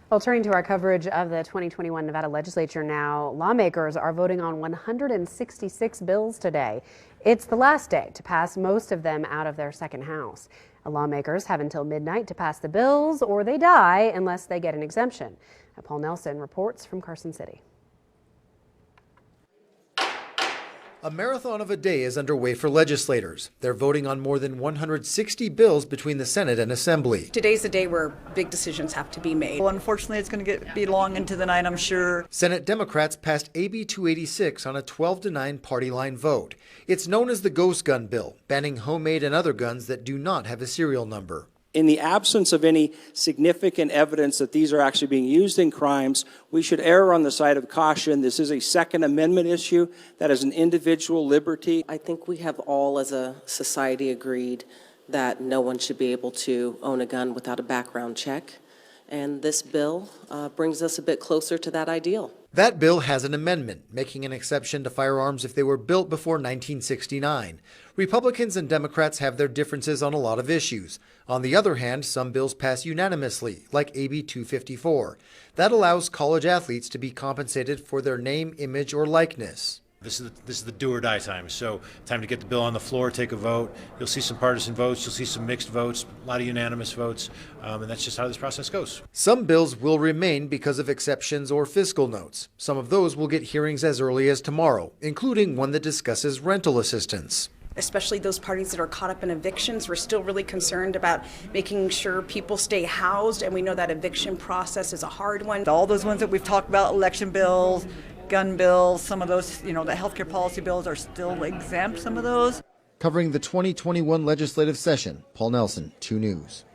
Well, turning to our coverage of the 2021 Nevada Legislature now, lawmakers are voting on 166 bills today. It's the last day to pass most of them out of their second house. Lawmakers have until midnight to pass the bills, or they die unless they get an exemption. Paul Nelson reports from Carson City. A marathon of a day is underway for legislators. They're voting on more than 160 bills between the Senate and Assembly. Today's the day where big decisions have to be made. Well, unfortunately, it's going to be long into the night, I'm sure. Senate Democrats passed AB 286 on a 12-9 party line vote. It's known as the Ghost Gun Bill, banning homemade and other guns that do not have a serial number. In the absence of any significant evidence that these are actually being used in crimes, we should err on the side of caution. This is a Second Amendment issue that is an individual liberty. I think we have all as a society agreed that no one should be able to own a gun without a background check. And this bill brings us a bit closer to that ideal. That bill has an amendment making an exception to firearms if they were built before 1969. Republicans and Democrats have their differences on a lot of issues. On the other hand, some bills pass unanimously, like AB 254. That allows college athletes to be compensated for their name, image, or likeness. This is the do or die time. So time to get the bill on the floor, take a vote. You'll see some partisan votes, you'll see some mixed votes, a lot of unanimous votes, and that's just how this process goes. Some bills will remain because of exceptions or fiscal notes. Some of those will get hearings as early as tomorrow, including one that discusses rental assistance. Especially those parties that are caught up in evictions. We're still really concerned about making sure people stay housed, and we know that eviction process is a hard one. All those ones that we've talked about, election bills, gun bills, some of those, the healthcare policy bills are still exempt, some of those. Covering the 2021 legislative session, Paul Nelson, 2 News.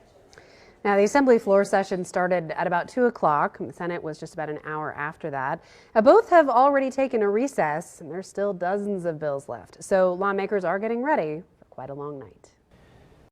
Now, the Assembly floor session started at about 2 o'clock. The Senate was just about an hour after that. Both have already taken a recess, and there's still dozens of bills left. So lawmakers are getting ready for quite a long night.